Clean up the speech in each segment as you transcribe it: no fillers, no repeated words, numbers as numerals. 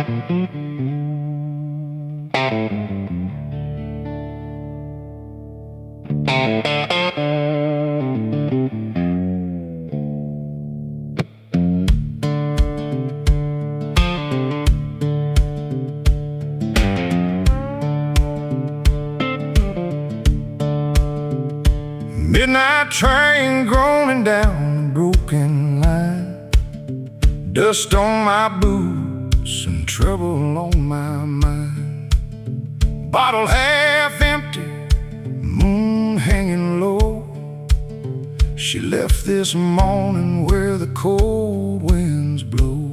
Midnight train groaning down a broken line, dust on my boots and trouble on my mind. Bottle half empty, moon hanging low. She left this morning where the cold winds blow.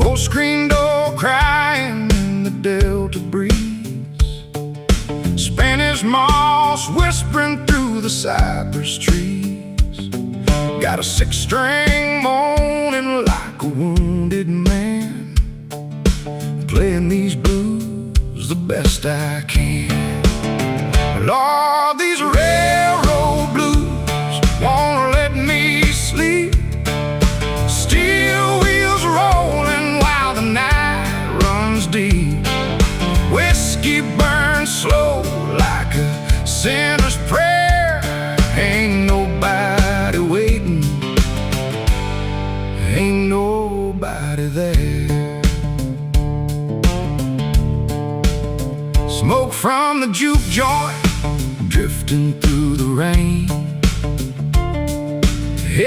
Old screen door crying in the Delta breeze, Spanish moss whispering through the cypress trees. Got a six-string moaning like a wounded man, playing these blues the best I can. Lord, these railroad blues won't let me sleep. Steel wheels rolling while the night runs deep. Whiskey burns slow like a sinner's prayer. Ain't nobody waiting, ain't nobody there. Smoke from the juke joint drifting through the rain.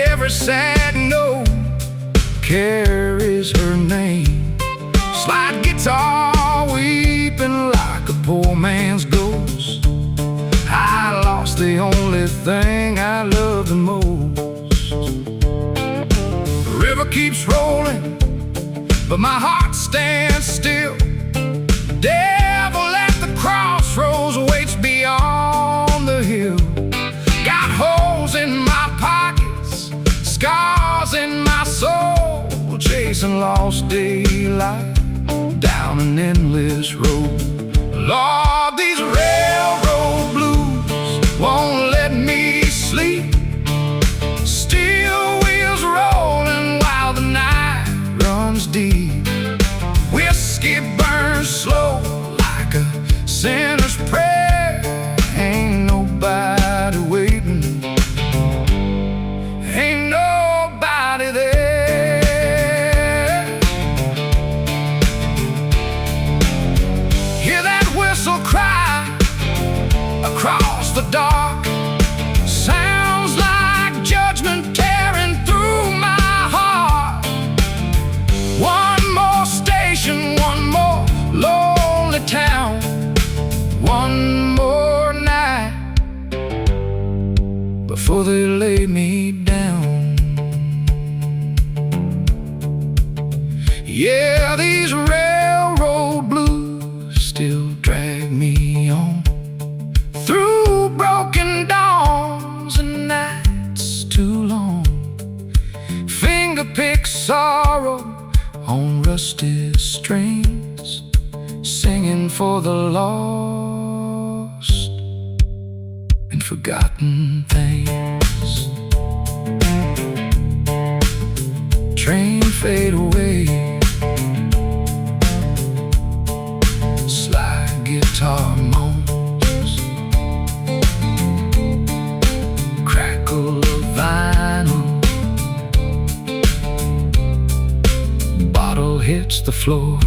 Every sad note carries her name. Slide guitar weeping like a poor man's ghost. I lost the only thing I love the most. The river keeps rolling, but my heart stands still. The devil at the crossroads waits beyond the hill. Got holes in my pockets, scars in my soul, chasing lost daylight down an endless road. Lord, these railroad blues won't let me sleep. Steel wheels rolling while the night runs deep. Whiskey burns slow like a sinner's prayer. Ain't nobody waiting, ain't nobody there. Hear that whistle cry across the dark. Sounds like judgment tearing through my heart. One more station, one more lonely town, one more night before they lay me down. Yeah, these railroad blues still drag me on through broken dawns and nights too long. Finger-pick sorrow on rusty strings, singing for the lost and forgotten things. Train fade away, slide guitar moans, crackle of vinyl, bottle hits the floor.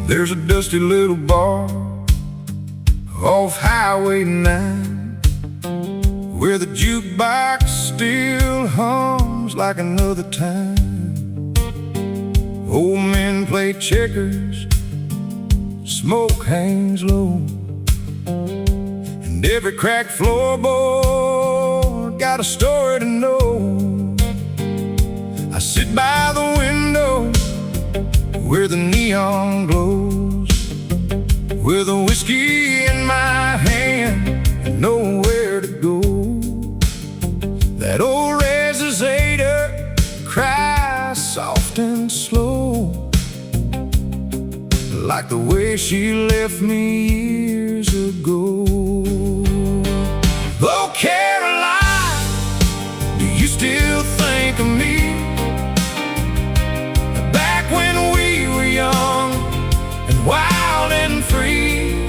There's a dusty little bar off Highway 9 where the jukebox still hums like another time. Old men play checkers, smoke hangs low, and every cracked floorboard got a story to know. I sit by the window where the neon glows, with a whiskey in my hand and nowhere to go. That old resonator cries soft and slow, like the way she left me years ago. Oh, Caroline, do you still think of me? Back when we were young and wild and free,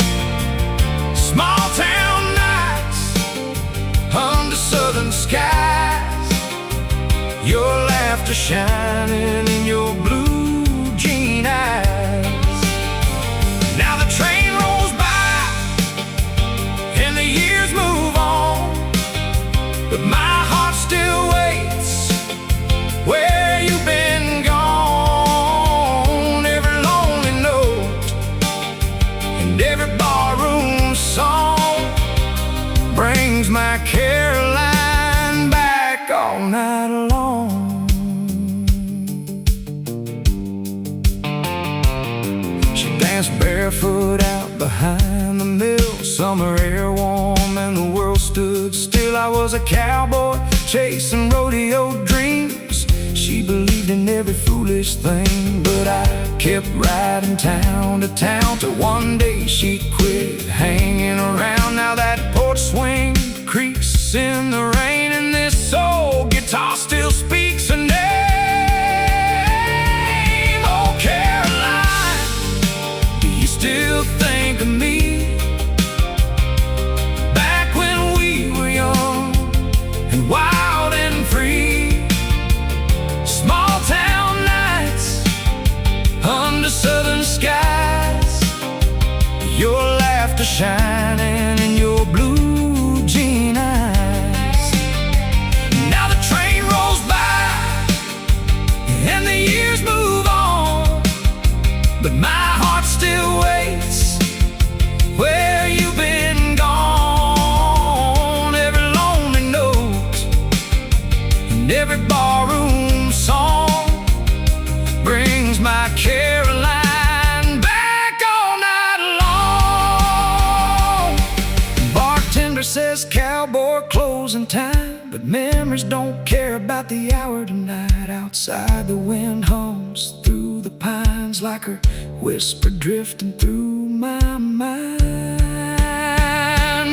small town nights under southern skies, your laughter shining in your blue jean eyes. Now the train rolls by and the years move on, but my heart still waits where you've been gone. Every lonely note and every barroom song brings my Caroline back all night long. She danced barefoot out behind the mill, summer air warm and the world stood still. I was a cowboy chasing rodeo dreams. She believed in every foolish thing, but I kept riding town to town till one day she quit hanging around. Now that porch swing creaks in the rain, and this old guitar still speaks her name. Oh, Caroline, do you still think of me? Back when we were young and wild and free, small town nights under southern skies, your laughter shining in your blue jean eyes. Now the train rolls by and the years move on, but my heart still waits where you've been gone. Every lonely note and every barroom song brings my Caroline back all night long. Bartender says cowboy closing time, but memories don't care about the hour tonight. Outside the wind hums through the pines like her whisper drifting through my mind.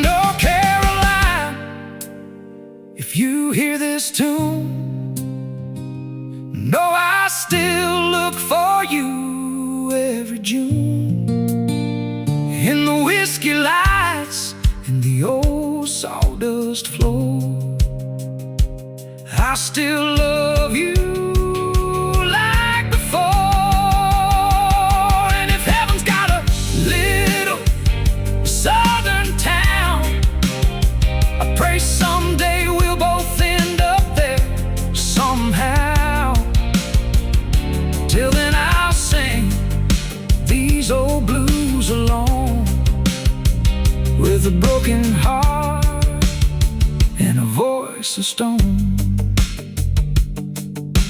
Oh, Caroline, if you hear this tune, know I still look for you every June, in the whiskey lights and the old sawdust floor. I still love you like before. And if heaven's got a little southern town, I pray someday we'll both end up there somehow. Till then I'll sing these old blues alone, with a broken heart and a voice of stone.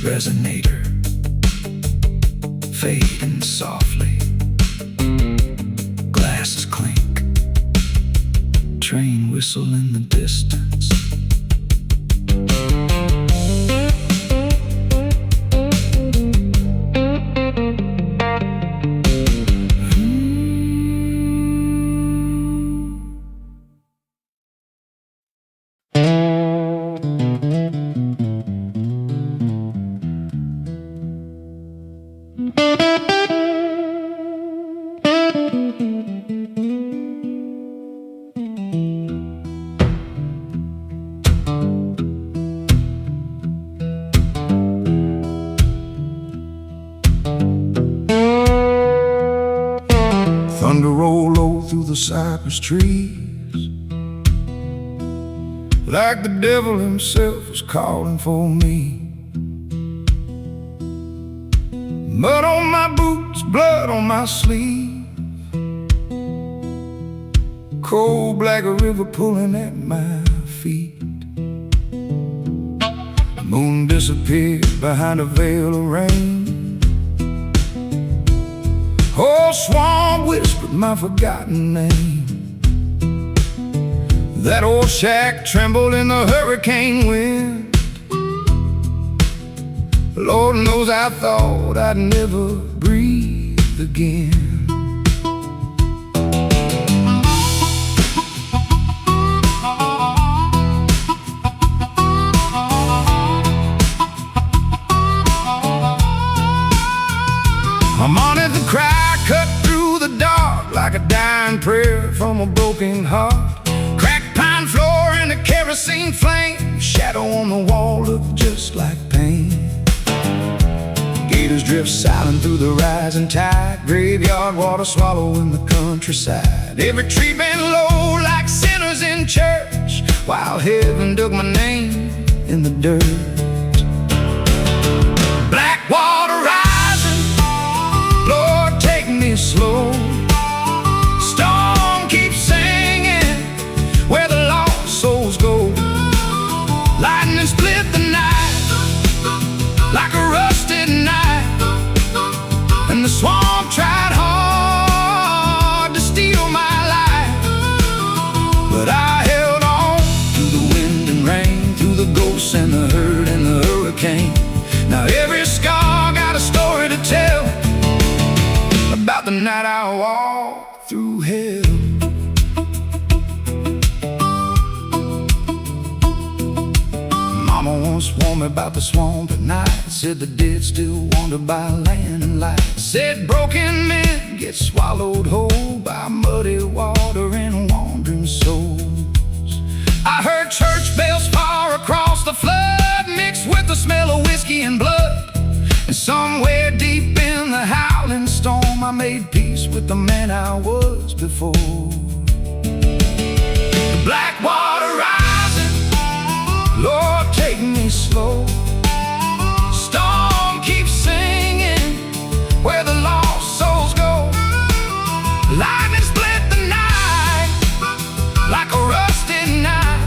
Resonator fading softly, glasses clink, train whistle in the distance. Thunder roll low through the cypress trees, like the devil himself was calling for me. Mud on my boots, blood on my sleeve, cold black river pulling at my feet. The moon disappeared behind a veil of rain. Old swamp whispered my forgotten name. That old shack trembled in the hurricane wind. Lord knows I thought I'd never breathe again. A morning the cry cut through the dark like a dying prayer from a broken heart. Cracked pine floor and a kerosene flame, shadow on the wall looked just like pain. Gators drift silent through the rising tide, graveyard water swallowing the countryside. Every tree bent low like sinners in church, while heaven dug my name in the dirt. Black water rising, Lord take me slow. Storm keeps singing where the lost souls go. Lightning split the night like a rusted knife, and the swamp tried hard to steal my life. But I held on through the wind and rain, through the ghosts and the hurt and the hurricane. Now every scar got a story to tell about the night I walked through hell. Mama once warned me about the swamp at night. Said the dead still wander by land and light. Said broken men get swallowed whole by muddy water and wandering souls. I heard church bells far across the flood, mixed with the smell of whiskey and blood. And somewhere deep in the howling storm, I made peace with the man I was before. The black water rising, Lord take me slow. Storm keeps singing where the lost souls go. Lightning split the night like a rusted knife,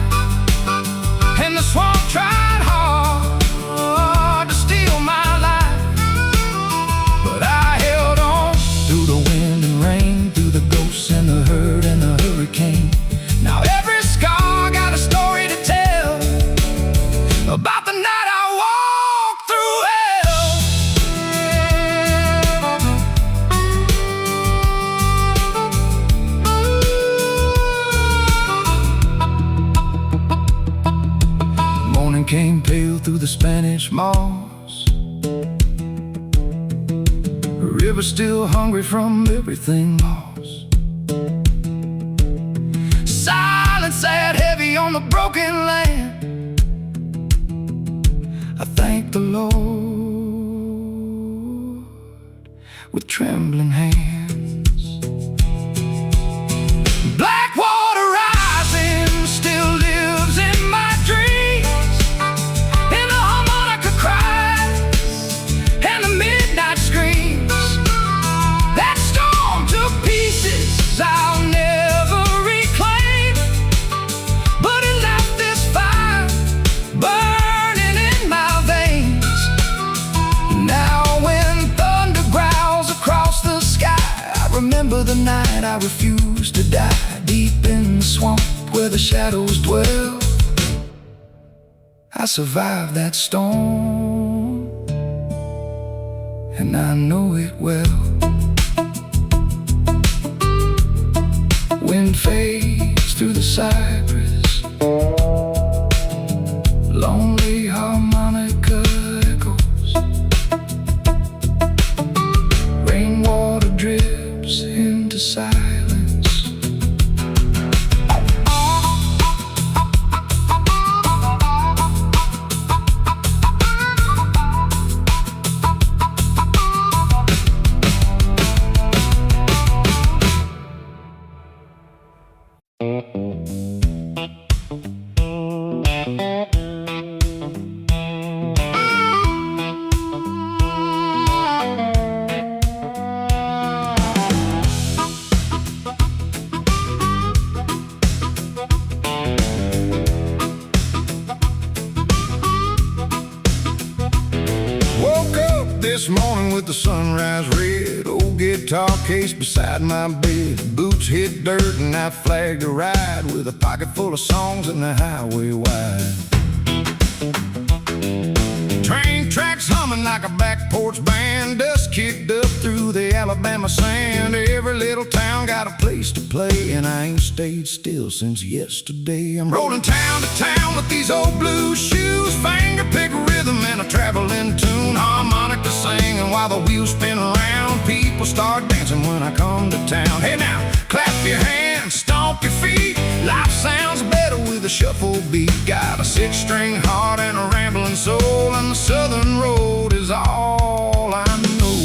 and the swamp tried hard to steal my life. But I held on through the wind and rain, through the ghosts and the hurt and the hurricane. Now every scar got a story to tell about the night I walked through hell. Morning came pale through the Spanish moss. The river still hungry from everything lost. Silence sat heavy on the broken land. I thank the Lord with trembling hands. Black water rising still lives in my dreams, in the harmonica cries and the midnight screams. That storm took pieces I'll never reclaim, but it left this fire burning in my veins. Now when thunder growls across the sky, I remember the night I refused to die. Deep in the swamp where the shadows dwell, I survived that storm, and I know it well. Wind fades through the cypress, lonely harmonica echoes. Rainwater drips into silence. this morning with the sunrise red. Old guitar case beside my bed. Boots hit dirt and I flagged a ride with a pocket full of songs and the highway wide. Train tracks humming like a back porch band. Dust kicked up through the Alabama sand. Every little town got a place to play, and I ain't stayed still since yesterday. I'm rolling town to town with these old blue shoes. Finger pick rhythm and a traveling tune. Harmonica singing while the wheels spin around. People start dancing when I come to town. Hey now, clap your hands, stomp your feet. Life sounds better with a shuffle beat. Got a 6-string heart and a rambling soul, and the southern road is all I know.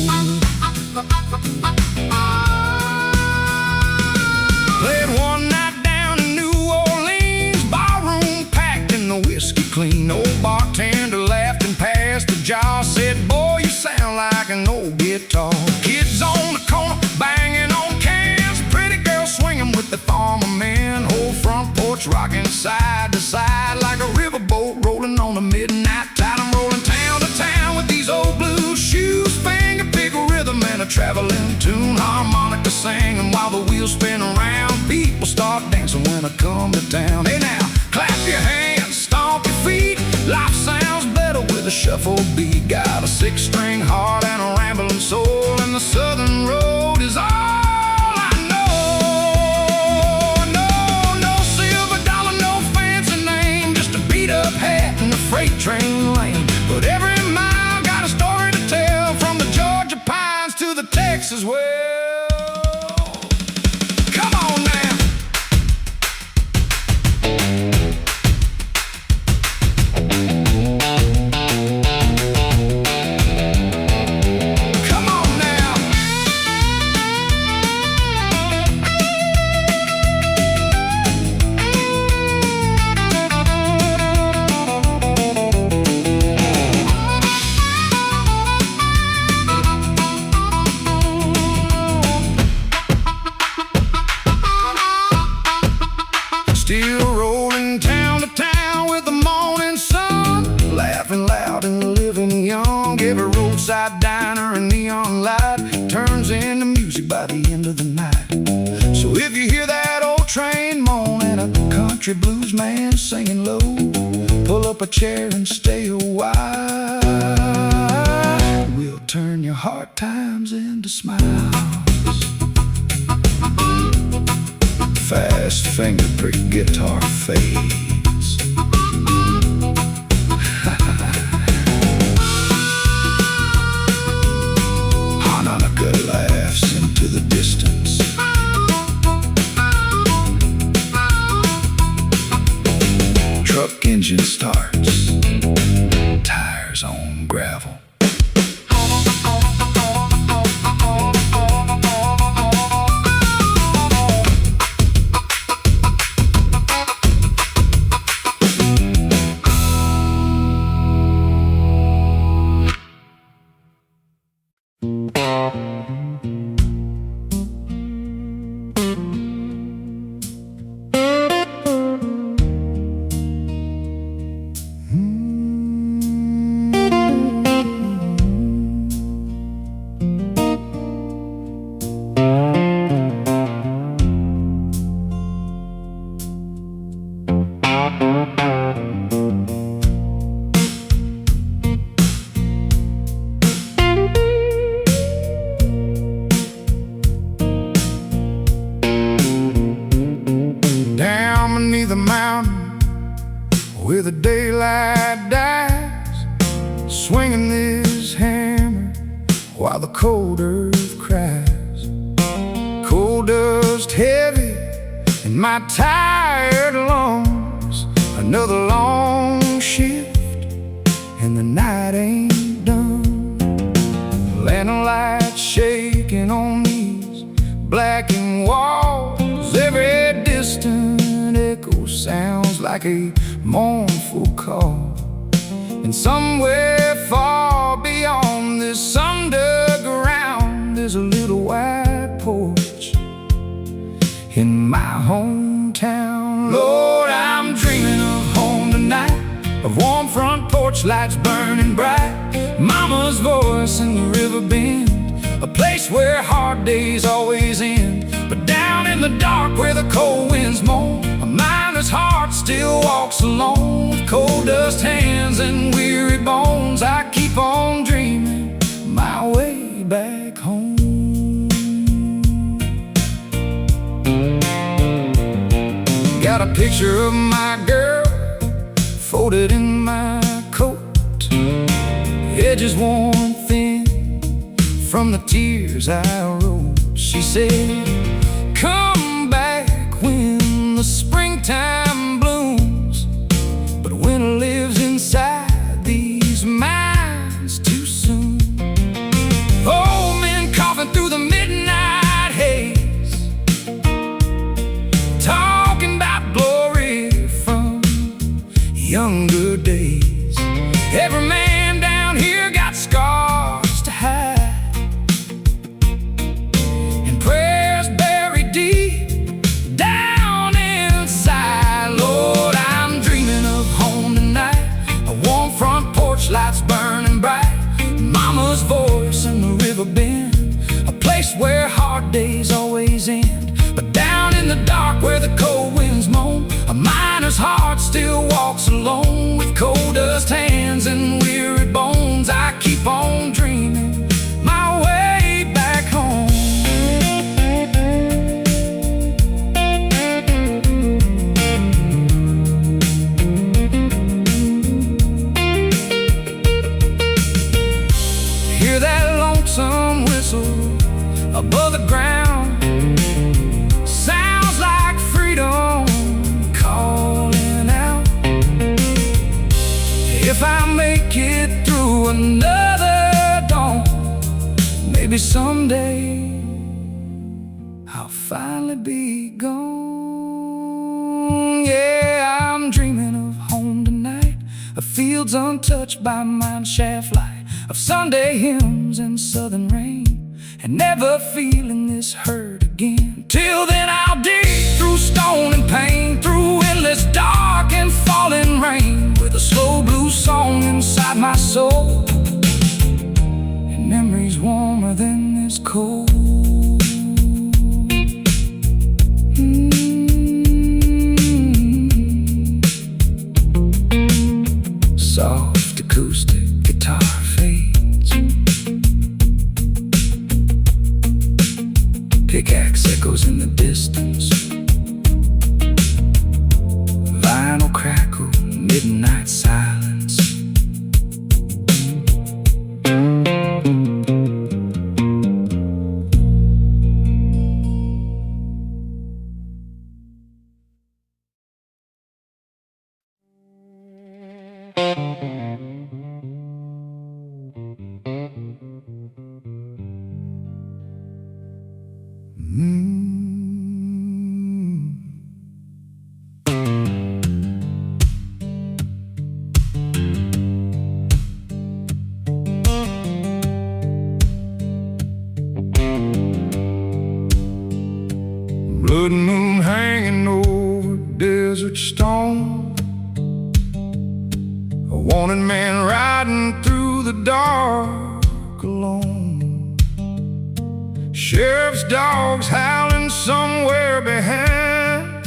Played one night down in New Orleans. Ballroom packed and the whiskey clean. Old bartender laughed and passed the jar. Said, boy, you sound like an old guitar. Kids on the corner banging on cans. Pretty girls swinging with the farmer men. Whole front porch rocking side to side like a riverboat rolling on the midnight tide. I'm rolling town to town with these old blue shoes. Finger pick rhythm and a traveling tune. Harmonica singing while the wheels spin around. People start dancing when I come to town. Hey now, clap your hands, stomp your feet. Life sounds better with a shuffle beat. Got a 6-string heart and a rambling soul, and the southern road is all I know. No silver dollar, no fancy name, just a beat up hat and a freight train lane. But every mile got a story to tell, from the Georgia pines to the Texas well. Come on now. Come on now. Still rolling town to town with the morning sun. Laughing loud and living young. Every roadside diner and neon light turns into music by the end of the night. So if you hear that old train moaning, a country blues man singing low, pull up a chair and stay a while. We'll turn your hard times into smiles. Fast finger prick guitar fades. Harmonica laughs into the distance. Truck engine starts, tires on gravel. Beneath the mountain where the daylight dies, swinging this hammer while the cold earth cries. Cold dust heavy in my tired lungs. Another long shift and the night ain't done. Lantern lights shaking on these blackened walls. Every distant echo sounds like a mournful call. And somewhere far beyond this underground, there's a little white porch in my hometown. Lord, I'm dreaming of home tonight, of warm front porch porch lights burning bright, mama's voice in the river bend, a place where hard days always end. But down in the dark where the cold winds moan, a miner's heart still walks alone. With coal dust hands and weary bones, I keep on dreaming my way back home. Got a picture of my girl folded in my coat, edges worn thin from the tears I wrote. She said, come back when the springtime blooms, but winter lives inside these minds too soon. Old men coughing through the midnight haze, talking about glory from younger days. Every man down here got scars to hide, and prayers buried deep down inside. Lord, I'm dreaming of home tonight, a warm front porch, lights burning bright, mama's voice in the river bend, a place where hard days always end. But down in the dark where the cold winds moan, a miner's heart still walks alone. With coal dust hands and weary bones, I keep on dreaming my way back home. Hear that lonesome whistle above the ground, sounds like freedom calling out. If I make it through another dawn, maybe someday I'll finally be gone. Yeah, I'm dreaming of home tonight, of fields untouched by mine shaft light, of Sunday hymns and southern rain, and never feeling this hurt again. Till then I'll dig through stone and pain, through endless dark and falling rain, with a slow blue song inside my soul, and memories warmer than this cold. Soft acoustic guitar fades, pickaxe echoes in the distance, vinyl crackle, midnight silence. Blood moon hanging over desert stone, a wanted man riding through the dark alone. Sheriff's dogs howling somewhere behind,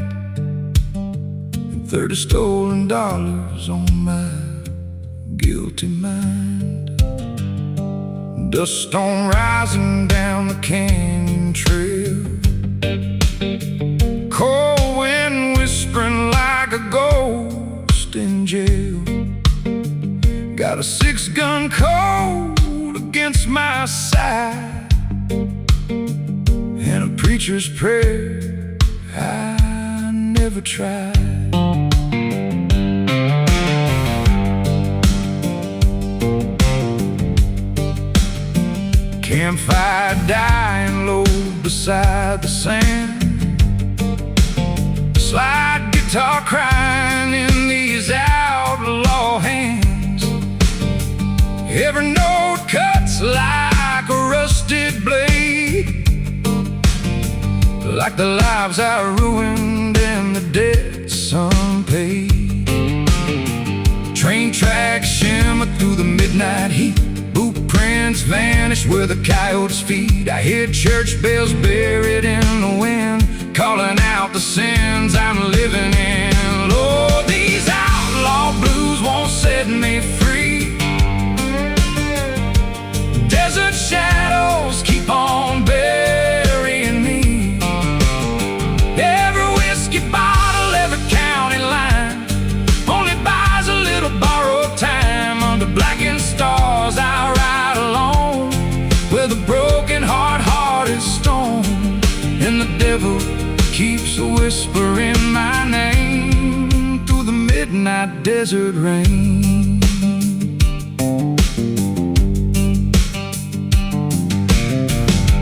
and 30 stolen dollars on my guilty mind. Dust storm rising down the canyon trail, cold wind whispering like a ghost in jail. Got a 6-gun cold against my side, and a preacher's prayer I never tried. Campfire dying low beside the sand, slide guitar crying in these outlaw hands. Every note cuts like a rusted blade, like the lives I ruined and the debts unpaid. Train tracks midnight heat. Boot prints vanish where the coyotes feed. I hear church bells buried in the wind, calling out the sins I'm living in. Lord, these outlaw blues won't set me free. Desert shadows keep on burying me. Every whiskey bottle, every county line only buys a little borrowed time. Under blackened stars I ride alone, where the broken heart is stone, and the devil keeps whispering my name through the midnight desert rain.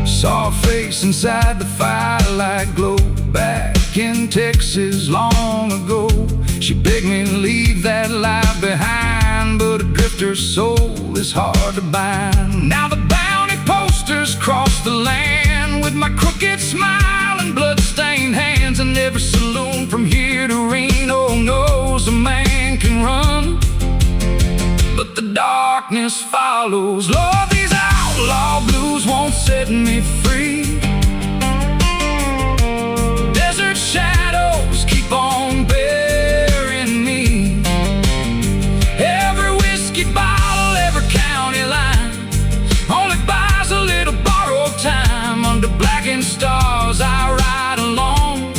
Saw a face inside the firelight glow, back in Texas long ago. She begged me to leave that life behind, but a drifter's soul is hard to bind. Now the bounty posters cross the land, with my crooked smile and blood-stained hands. And every saloon from here to Reno knows a man can run, but the darkness follows. Lord, these outlaw blues won't set me free. Desert shadows keep on burying me. Every whiskey bottle, every county line only buys a little borrowed time. Under blackened stars I ride alone,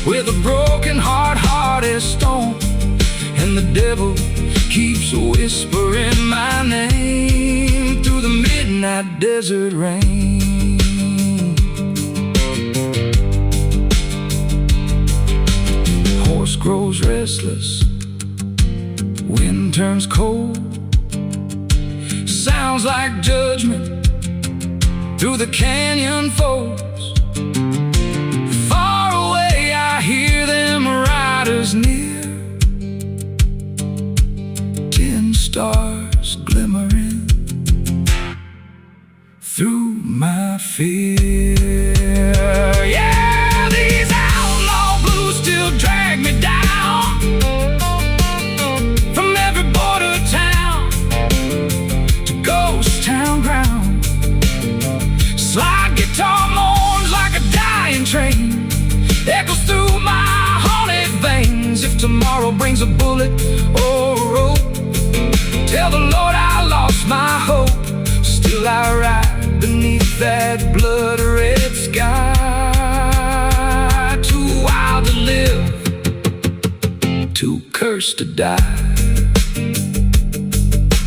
with a broken heart is stone, and the devil keeps whispering my name through the midnight desert rain. Horse grows restless, wind turns cold, sounds like judgment through the canyon folds. Far away I hear them riders near, stars glimmering through my fear. Yeah, these outlaw blues still drag me down, from every border town to ghost town ground. Slide guitar mourns like a dying train, echoes through my haunted veins. If tomorrow brings a bullet or a rope, tell the Lord I lost my hope. Still I ride beneath that blood-red sky, too wild to live, too cursed to die.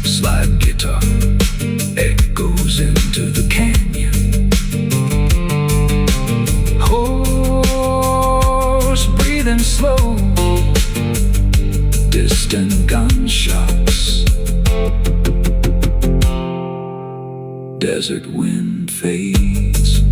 Slide guitar echoes into the canyon, horse breathing slow, distant gunshots, desert wind fades.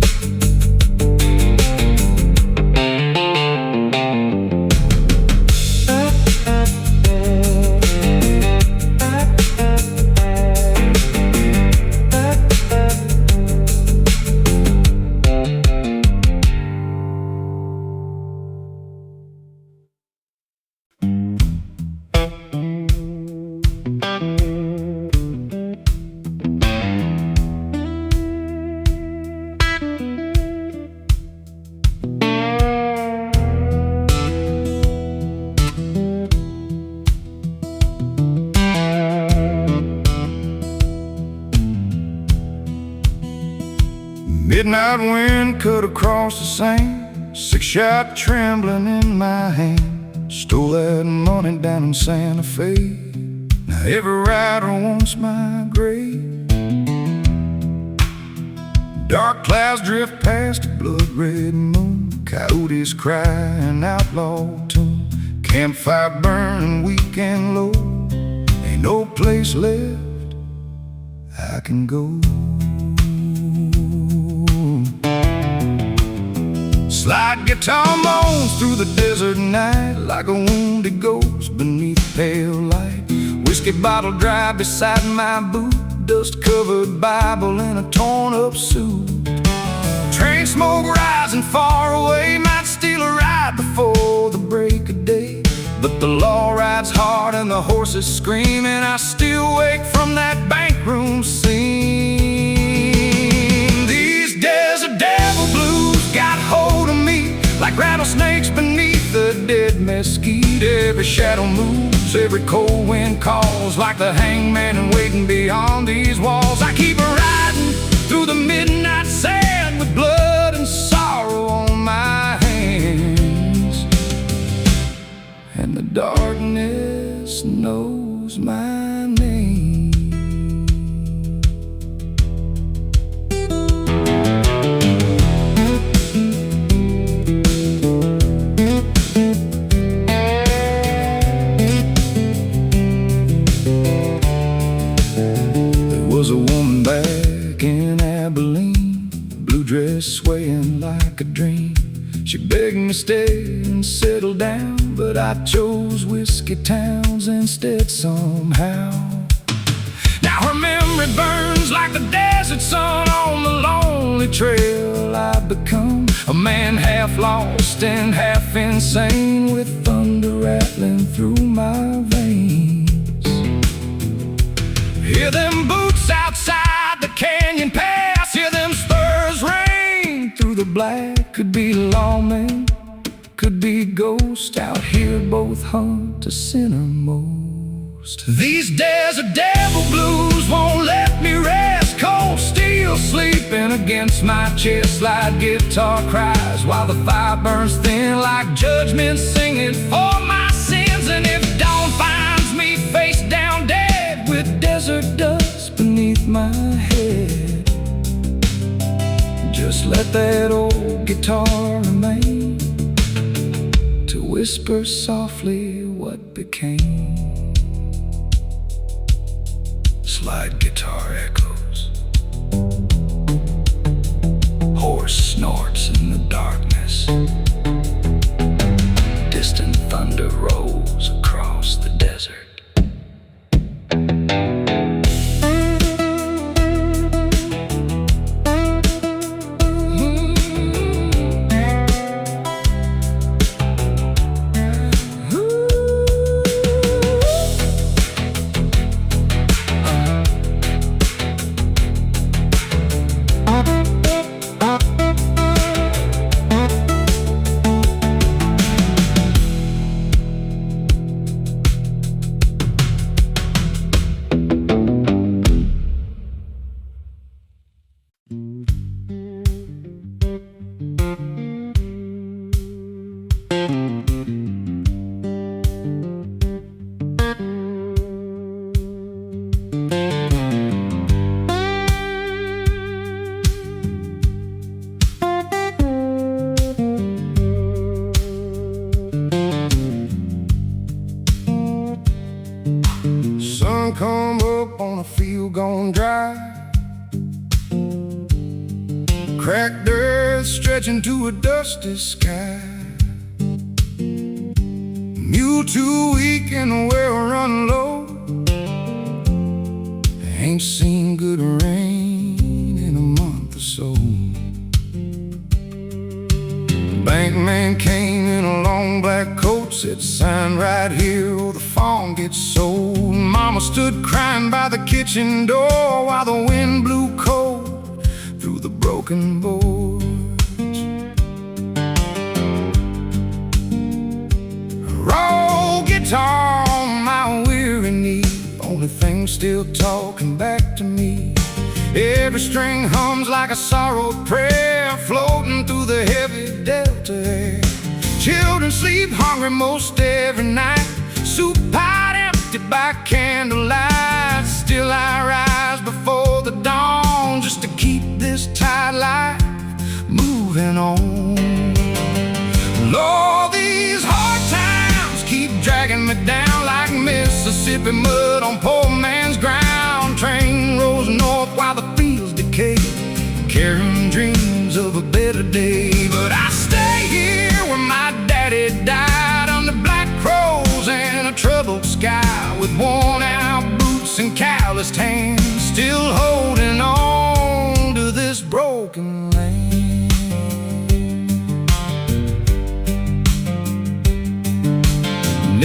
Midnight wind cut across the sand, six-shot trembling in my hand. Stole that money down in Santa Fe. Now every rider wants my grave. Dark clouds drift past a blood-red moon, coyotes cry an outlaw tune. Campfire burning weak and low, ain't no place left I can go. Slide guitar moans through the desert night, like a wounded ghost beneath pale light. Whiskey bottle dry beside my boot, dust-covered Bible in a torn-up suit. Train smoke rising far away, might steal a ride before the break of day. But the law rides hard and the horses scream, and I still wake from that bankroom scene. These desert devil blues got hold of me like rattlesnakes beneath the dead mesquite. Every shadow moves, every cold wind calls, like the hangman and waiting beyond these walls. I keep riding through the midnight sand with blood and sorrow on my hands, and the darkness knows my name. There was a woman back in Abilene, blue dress swaying like a dream. She begged me stay and settle down, but I chose Whiskey Towns instead somehow. Now her memory burns like the desert sun on the lonely trail I've become. A man half lost and half insane, with thunder rattling through my veins. Hear them boots outside the canyon pass, hear them spurs rain through the black. Could be lawmen, could be ghosts, out here both hunt a sinner most. These desert devil blues won't let me rest, cold steel sleeping against my chest. Slide guitar cries while the fire burns thin, like judgment singing for my sins. And if dawn finds me face down dead, with desert dust beneath my head, just let that old guitar remain to whisper softly what became. Slide guitar echoes, horse snorts in the darkness, distant thunder rolls across the desert. Sun come up on a field gone dry, cracked earth stretching to a dusty sky. Mule too weak and the well run low, ain't seen good rain in a month or so. Bank man came in a long black coat, said sign right here or the farm gets sold. Mama stood crying by the kitchen door while the wind blew cold through the broken boards. Raw guitar on my weary knee, only thing still talking back to me. Every string hums like a sorrowed prayer, floating through the heavy delta air. Children sleep hungry most every night, soup pot emptied by candlelight. Still I rise before the dawn, just to keep this tired life moving on. Lord, these hard times keep dragging me down like Mississippi mud on poor man's ground. Train rolls north while the fields decay, carrying dreams of a better day. But I stay here where my daddy died, under black crows and a troubled sky, with worn out boots and calloused hands, still holding on to this broken land.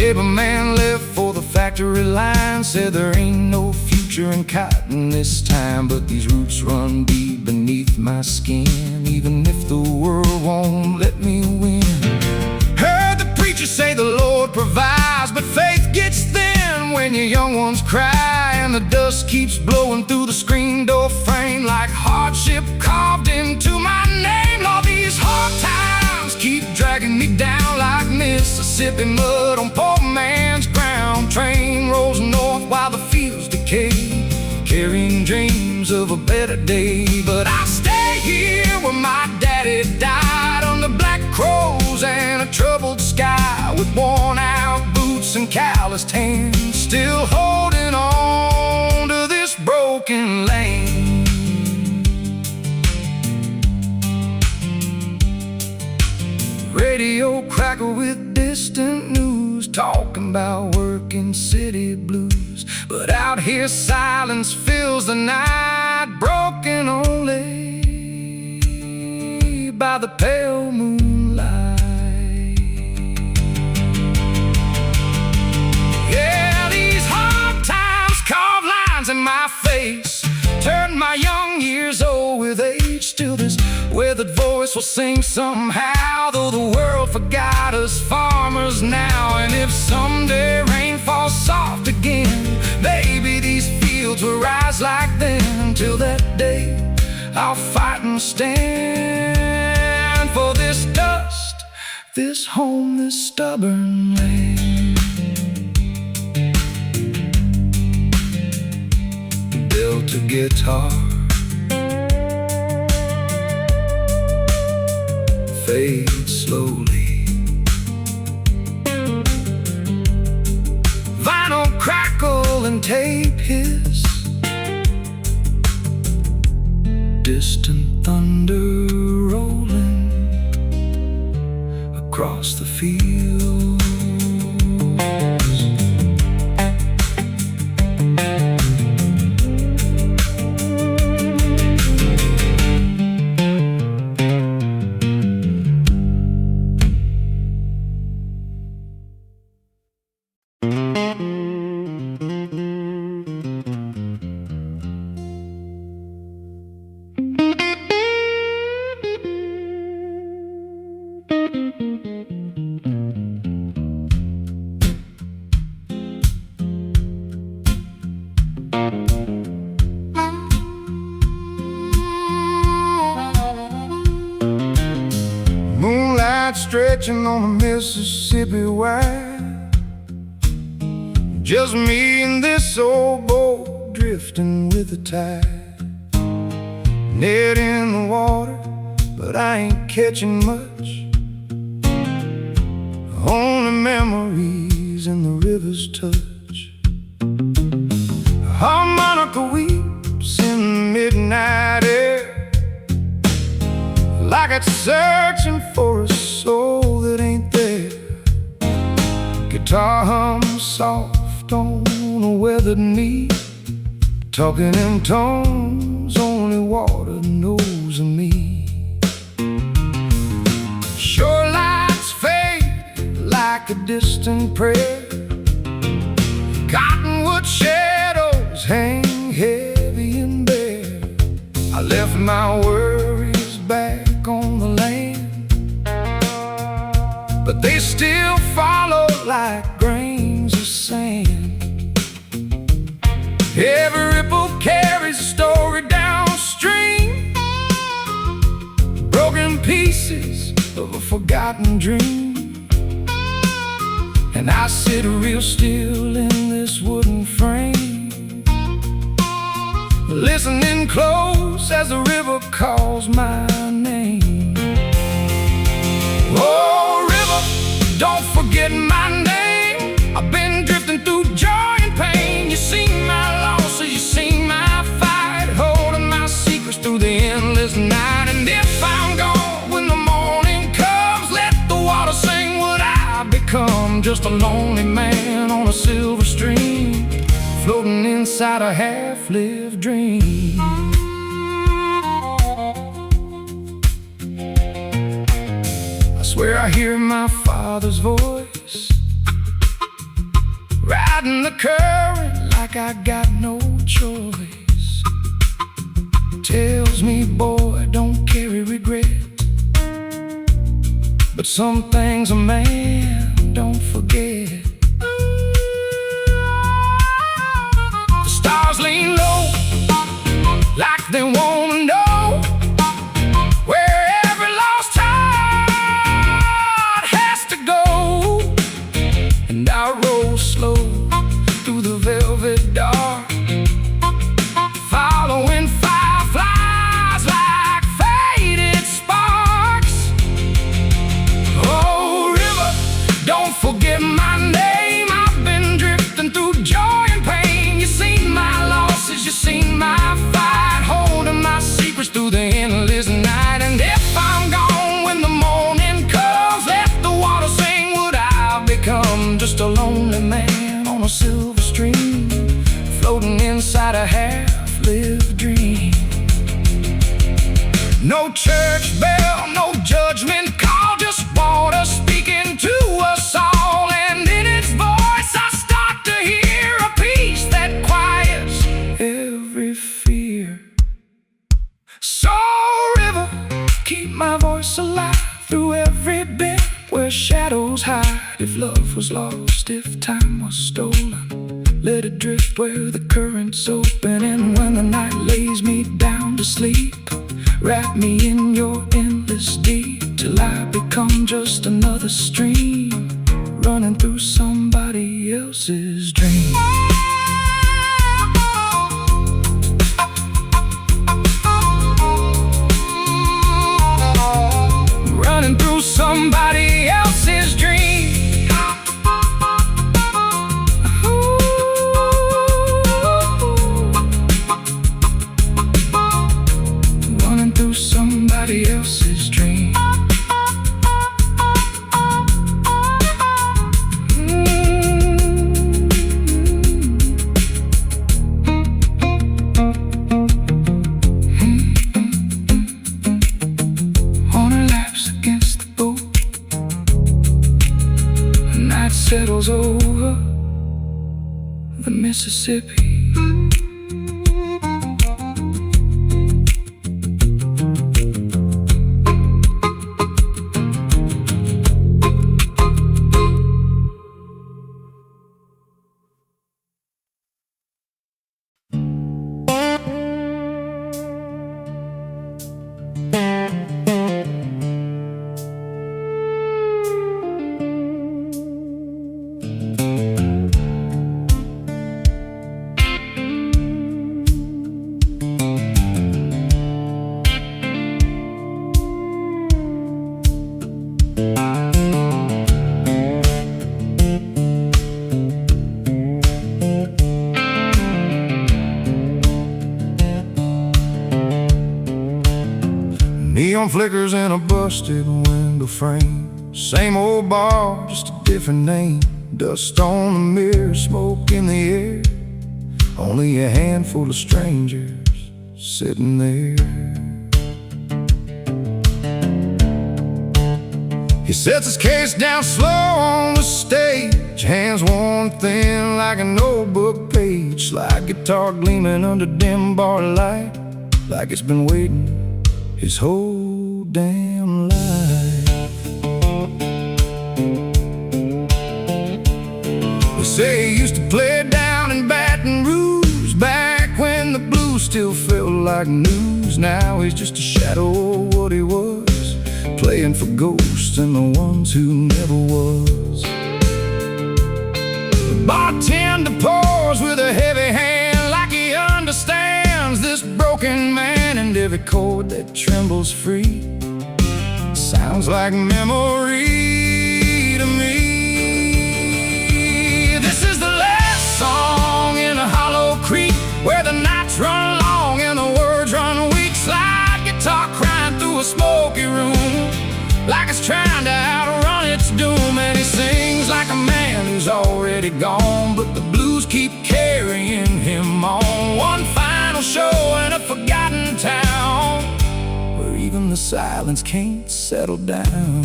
Paper man left for the factory line, said there ain't no future in cotton this time, but these roots run deep beneath my skin, even if the world won't let me win. Heard the preacher say the Lord provides, but faith gets thin when your young ones cry and the dust keeps blowing through the screen door frame like hardship carved into my name. All these hard times keep dragging me down like Mississippi mud on poor man's ground. Train rolls north while the fields decay, carrying dreams of a better day. But I stay here where my daddy died, under black crows and a troubled sky, with worn out boots and calloused hands, still holding on to this broken land. Radio crackle with distant news, talking about working city blues. But out here silence fills the night, broken only by the pale moonlight. Yeah, these hard times carve lines in my face, turn my young years old with age. Still this weathered voice will sing somehow, though the world forgot us farmers now. And if someday rain falls soft again, baby, these fields will rise like then. Till that day, I'll fight and stand for this dust, this home, this stubborn land. Built a guitar, fade slowly. Vinyl crackle and tape hiss, distant thunder rolling across the fields. Stretching on the Mississippi wide, just me and this old boat drifting with the tide. Net in the water, but I ain't catching much, only memories in the river's touch. A harmonica weeps in the midnight air, like it's searching for a soul that ain't there. Guitar hums soft on a weathered knee, talking in tones only water knows of me. Shorelines fade like a distant prayer, cottonwood shadows hang heavy and bare. I left my worries back on the land, but they still follow like grains of sand. Every ripple carries a story downstream, broken pieces of a forgotten dream. And I sit real still in this wooden frame, listening close as the river calls my name. Oh, river, don't forget my name. I've been drifting through joy and pain. You sing my losses, you sing my fight, holding my secrets through the endless night. And if I'm gone when the morning comes, let the water sing what I become. Just a lonely man on a silver stream, floating inside a half-lived dream. I swear I hear my father's voice riding the current like I got no choice. Tells me, boy, don't carry regret. But some things a man don't forget. The stars lean low like they wanna know where every lost heart has to go. And I roll slow through the velvet dark, following fireflies like faded sparks. Oh, river, don't forget my name. I've been drifting through joy and pain. You seen my losses, you seen my fight, holding my secrets through the endless night. And if I'm gone when the morning comes, let the water sing what I've become. Just a lonely man on a silver stream, floating inside a half-lived dream. No church bell, no judgment call, just water speaking to us all. And in its voice I start to hear a peace that quiets every fear. So river, keep my voice alive through every bend where shadows hide. If love was lost, if time was stolen, let it drift where the current's open. And when the night lays me down to sleep, wrap me in your endless deep, till I become just another stream running through somebody else's dream. Running through somebody else's dream. Running through somebody else's dream. Settles over the Mississippi. Neon flickers in a busted window frame. Same old bar, just a different name. Dust on the mirror, smoke in the air. Only a handful of strangers sitting there. He sets his case down slow on the stage, hands worn thin like a notebook page. Slide guitar gleaming under dim bar light, like it's been waiting his whole damn life. They say he used to play down in Baton Rouge, back when the blues still felt like news. Now he's just a shadow of what he was, playing for ghosts and the ones who never was. The bartender pours with a heavy hand, like he understands this broken man. And every chord that trembles free sounds like memory to me. This is the last song in a hollow creek, where the nights run long and the words run weak. Slide guitar crying through a smoky room, like it's trying to outrun its doom. And he sings like a man who's already gone, but the blues keep carrying him on. One final show in a forgotten town, where even the silence can't settle down.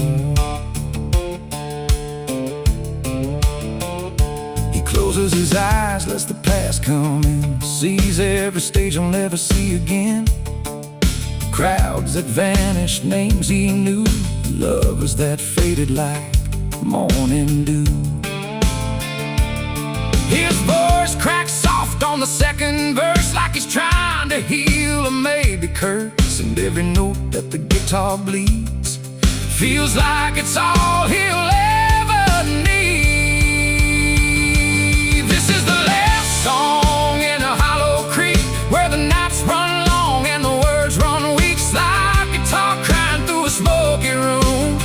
He closes closes his eyes, lets the past come in, sees every stage he'll never see again. Crowds that vanished, names he knew, lovers that faded like morning dew. His voice cracks soft on the second verse, like he's trying to heal a maybe curse. And every note that the guitar bleeds feels like it's all he'll ever need. This is the last song in a hollow creek, where the nights run long and the words run weak. It's like a guitar crying through a smoky room,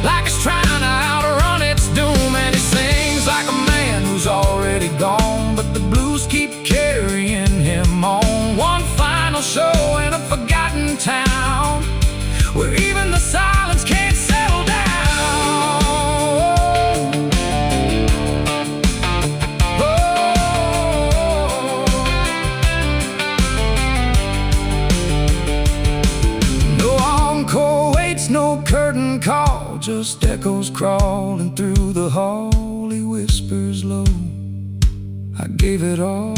like it's trying to outrun its doom. And he sings like a man who's already gone, but the blues keep carrying him on. One final show in a forgotten town, where even the silence can't settle down. No encore waits, no curtain call, just echoes crawling through the hall. He whispers low, I gave it all,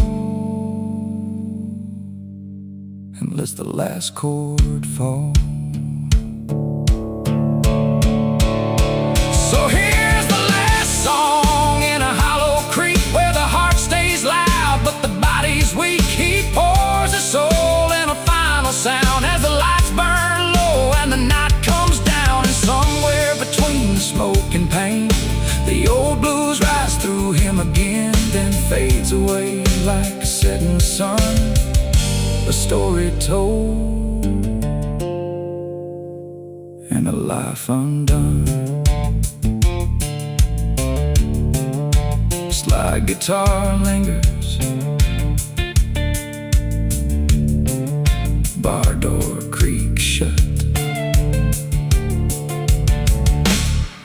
and lets the last chord fall. So here's the last song in a hollow creek, where the heart stays loud but the body's weak. He pours his soul in a final sound as the lights burn low and the night comes down. And somewhere between the smoke and pain, the old blues rise through him again, then fades away like a setting sun. A story told and a life undone. Slide guitar lingers, bar door creaks shut,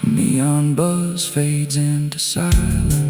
neon buzz fades into silence.